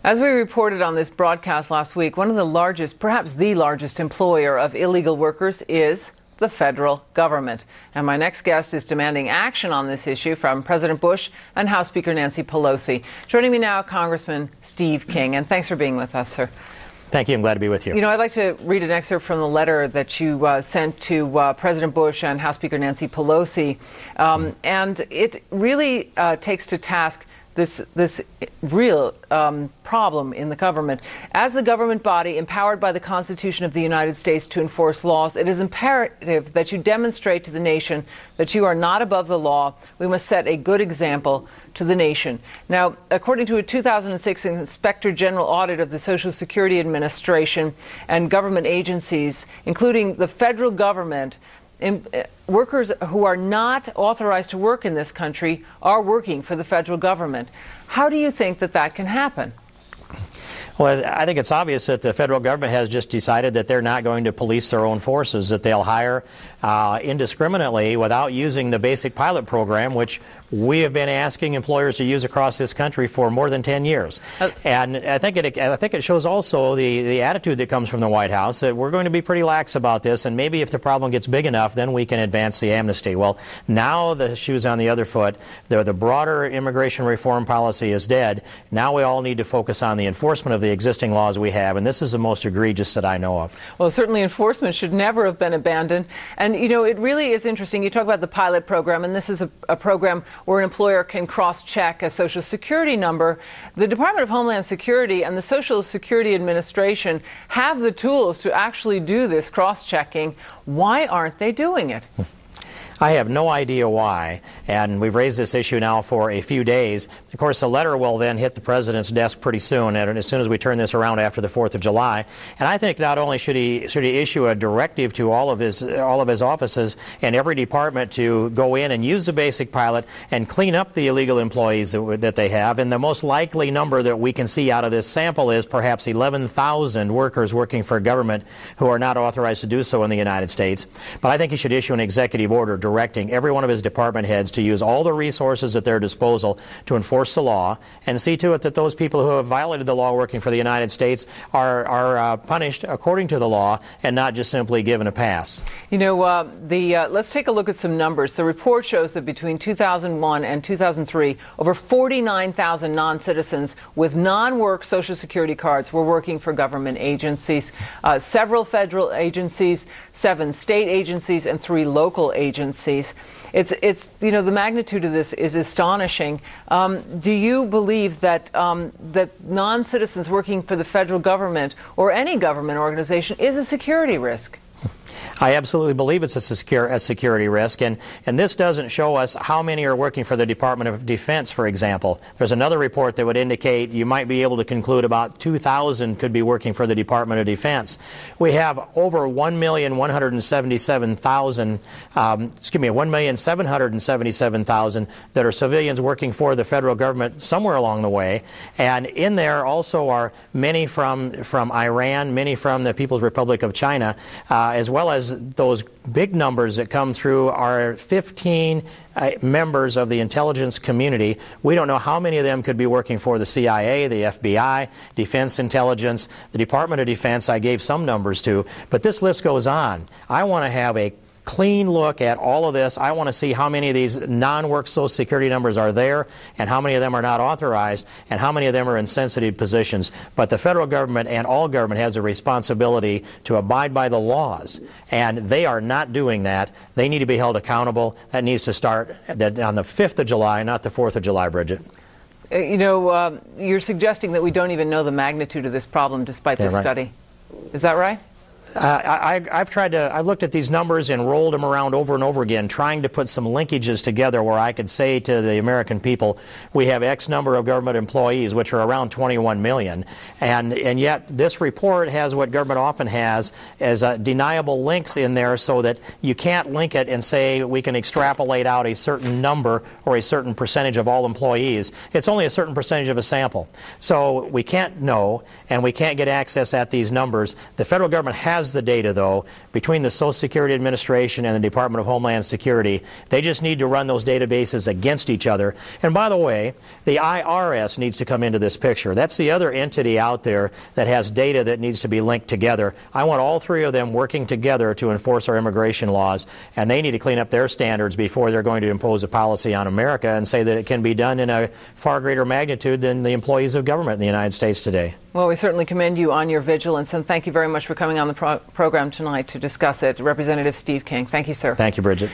As we reported on this broadcast last week, one of the largest, perhaps the largest employer of illegal workers is the federal government. And my next guest is demanding action on this issue from President Bush and House Speaker Nancy Pelosi. Joining me now, Congressman Steve King. And thanks for being with us, sir. Thank you. I'm glad to be with you. You know, I'd like to read an excerpt from the letter that you sent to President Bush and House Speaker Nancy Pelosi. And it really takes to task this real problem in the government. As the government body empowered by the Constitution of the United States to enforce laws, it is imperative that you demonstrate to the nation that you are not above the law. We must set a good example to the nation. Now, according to a 2006 Inspector General audit of the Social Security Administration and government agencies, including the federal government, workers who are not authorized to work in this country are working for the federal government. How do you think that that can happen? Well, I think it's obvious that the federal government has just decided that they're not going to police their own forces, that they'll hire indiscriminately without using the basic pilot program, which we have been asking employers to use across this country for more than 10 years. And I think it shows also the attitude that comes from the White House that we're going to be pretty lax about this, and maybe if the problem gets big enough, then we can advance the amnesty. Well, now the shoe's on the other foot. The broader immigration reform policy is dead. Now we all need to focus on the enforcement of the existing laws we have, and this is the most egregious that I know of. Well, certainly enforcement should never have been abandoned. And, you know, it really is interesting. You talk about the pilot program, and this is a program where an employer can cross-check a Social Security number. The Department of Homeland Security and the Social Security Administration have the tools to actually do this cross-checking. Why aren't they doing it? I have no idea why, and we've raised this issue now for a few days. Of course, the letter will then hit the President's desk pretty soon, and as soon as we turn this around after the 4th of July. And I think not only should he issue a directive to all of his offices and every department to go in and use the basic pilot and clean up the illegal employees that they have. And the most likely number that we can see out of this sample is perhaps 11,000 workers working for government who are not authorized to do so in the United States. But I think he should issue an executive order directing every one of his department heads to use all the resources at their disposal to enforce the law and see to it that those people who have violated the law working for the United States are punished according to the law and not just simply given a pass. You know, let's take a look at some numbers. The report shows that between 2001 and 2003, over 49,000 non-citizens with non-work Social Security cards were working for government agencies, several federal agencies, 7 state agencies, and 3 local agencies. It's you know, the magnitude of this is astonishing. Do you believe that that non-citizens working for the federal government or any government organization is a security risk? I absolutely believe it's a security risk, and this doesn't show us how many are working for the Department of Defense, for example. There's another report that would indicate you might be able to conclude about 2,000 could be working for the Department of Defense. We have over 1,777,000 that are civilians working for the federal government somewhere along the way, and in there also are many from Iran, many from the People's Republic of China, as well as those big numbers that come through our 15 members of the intelligence community. We don't know how many of them could be working for the CIA, the FBI, Defense Intelligence, the Department of Defense. I gave some numbers to, but this list goes on. I want to have a clean look at all of this. I want to see how many of these non-work Social Security numbers are there and how many of them are not authorized and how many of them are in sensitive positions. But the federal government and all government has a responsibility to abide by the laws, and they are not doing that. They need to be held accountable. That needs to start on the 5th of July, not the 4th of July, Bridget. You know, you're suggesting that we don't even know the magnitude of this problem despite this study. Is that right? I've looked at these numbers and rolled them around over and over again, trying to put some linkages together where I could say to the American people, we have X number of government employees, which are around 21 million, and yet this report has what government often has as deniable links in there, so that you can't link it and say we can extrapolate out a certain number or a certain percentage of all employees. It's only a certain percentage of a sample, so we can't know, and we can't get access at these numbers. The federal government has has the data, though, between the Social Security Administration and the Department of Homeland Security. They just need to run those databases against each other. And by the way, the IRS needs to come into this picture. That's the other entity out there that has data that needs to be linked together. I want all three of them working together to enforce our immigration laws, and they need to clean up their standards before they're going to impose a policy on America and say that it can be done in a far greater magnitude than the employees of government in the United States today. Well, we certainly commend you on your vigilance, and thank you very much for coming on the program tonight to discuss it. Representative Steve King. Thank you, sir. Thank you, Bridget.